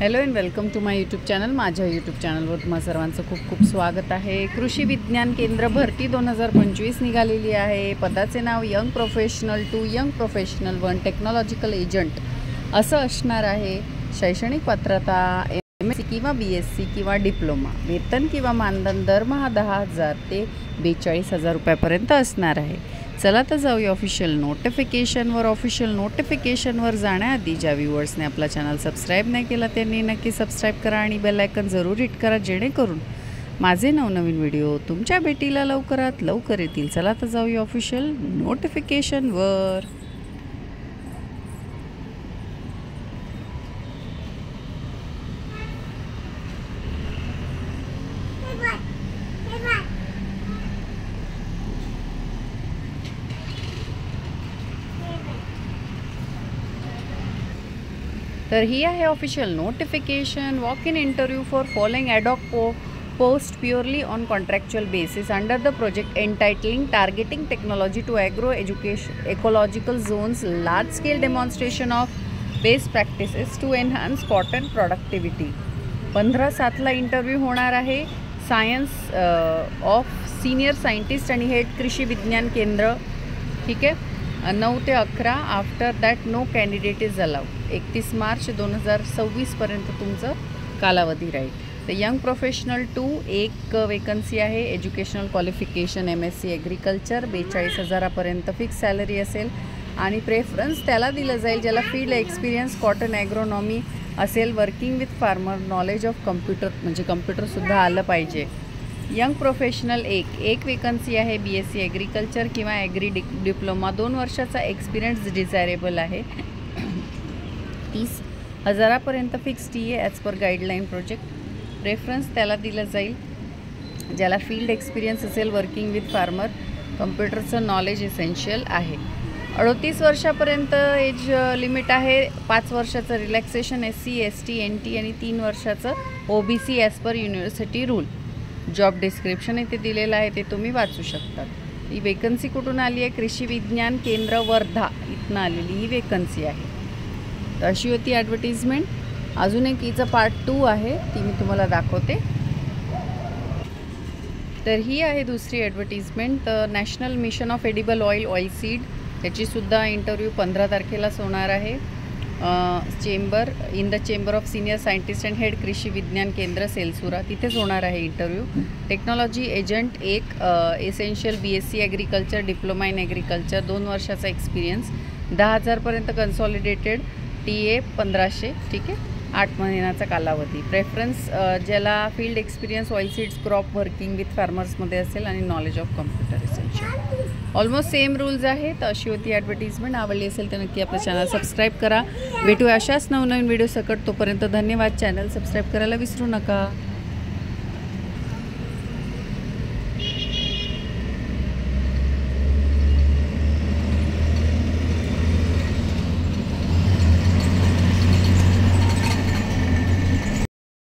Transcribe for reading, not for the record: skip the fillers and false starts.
Hello and welcome to my YouTube channel. माझ्या YouTube चॅनलवर तुम्हा सर्वांचं खूप खूप स्वागत आहे। कृषी विज्ञान केंद्र भरती 2025 निघालेली आहे। पदाचे नाव young professional 2, young professional 1, technological agent असं असणार आहे। शैक्षणिक पात्रता MSc किंवा BSc किंवा डिप्लोमा। वेतन किंवा मानधन दरमहा 10,000 ते 42,000 रुपयापर्यंत असणार आहे। चला तर जाऊया ऑफिशियल नोटिफिकेशनवर। ऑफिशियल नोटिफिकेशनवर जाण्याआधी ज्या व्ह्यूअर्सने आपला चॅनल सबस्क्राईब नाही केला त्यांनी नक्की सबस्क्राईब करा आणि बेल आयकन जरूर हिट करा, जेणेकरून माझे नवनवीन व्हिडिओ तुमच्या भेटीला लवकरात लवकर येतील। चला तर जाऊया ऑफिशियल नोटिफिकेशनवर। तर ही आहे official notification. Walk in interview for following ad hoc post purely on contractual basis under the project entitling targeting technology to agro education ecological zones, large scale demonstration of best practices to enhance cotton productivity. 15/7 interview होणार आहे। Science of senior scientist आणि head Krishi Vigyan Kendra, ठीक आहे। 9 ते 11। After that no candidate is allowed. 31 March 2026 पर्यंत तुमचं कालावधी राहील। तर यंग प्रोफेशनल 2 एक वेकन्सी आहे। एज्युकेशनल क्वालिफिकेशन MSc ॲग्रिकल्चर, 42,000 पर्यंत फिक्स सॅलरी असेल आणि प्रेफरन्स त्याला दिलं जाईल ज्याला फील्ड एक्सपिरियन्स कॉटन ॲग्रोनॉमी असेल, working with farmer, knowledge of computer म्हणजे कम्प्युटरसुद्धा आलं पाहिजे। यंग प्रोफेशनल एक वेकन्सी आहे। BSc ॲग्रिकल्चर किंवा ॲग्री डिप्लोमा, 2 वर्षाचा एक्सपिरियन्स डिझायरेबल आहे। 30,000 पर्यंत fix TA as per guideline project. Preference त्याला दिलं जाईल ज्याला फील्ड एक्सपिरियन्स असेल, वर्किंग विथ फार्मर, कम्प्युटरचं नॉलेज एसेन्शियल आहे। 38 वर्षापर्यंत एज लिमिट आहे। 5 वर्षाचं रिलॅक्सेशन SC ST NT आणि 3 वर्षाचं OBC as per university rule. Job description इथे दिलेलं आहे, ते तुम्ही वाचू शकतात। ही वेकन्सी कुठून आली आहे? कृषी विज्ञान केंद्र वर्धा इथनं आलेली ही वेकन्सी आहे। तर अशी होती ॲडव्हर्टिजमेंट। अजून एक हिचं पार्ट 2 आहे, ती मी तुम्हाला दाखवते। तर ही आहे दुसरी ॲडव्हर्टिजमेंट। तर national mission of edible oil seed, त्याचीसुद्धा इंटरव्ह्यू 15 तारखेलाच होणार आहे। Chamber in the chamber of senior scientist and head Krishi Vigyan केंद्र सेलसुरा, तिथेच होणार आहे इंटरव्ह्यू। टेक्नॉलॉजी एजंट एक essential BSc agriculture, diploma in agriculture, 2 वर्षाचा एक्सपिरियन्स, 10,000 पर्यंत कन्सॉलिडेटेड, TA 1500, ठीक आहे। 8 महिन्याचा कालावधी। प्रेफरन्स ज्याला field experience oil seeds crop working with फार्मर्समध्ये असेल आणि knowledge of computer essential. Almost same rules आहेत। तर अशी होती ॲडव्हर्टिजमेंट। आवडली असेल तर नक्की आपलं चॅनल सबस्क्राईब करा। भेटूया अशाच नवनवीन व्हिडिओ सकट। तोपर्यंत धन्यवाद। चॅनल सबस्क्राईब करायला विसरू नका।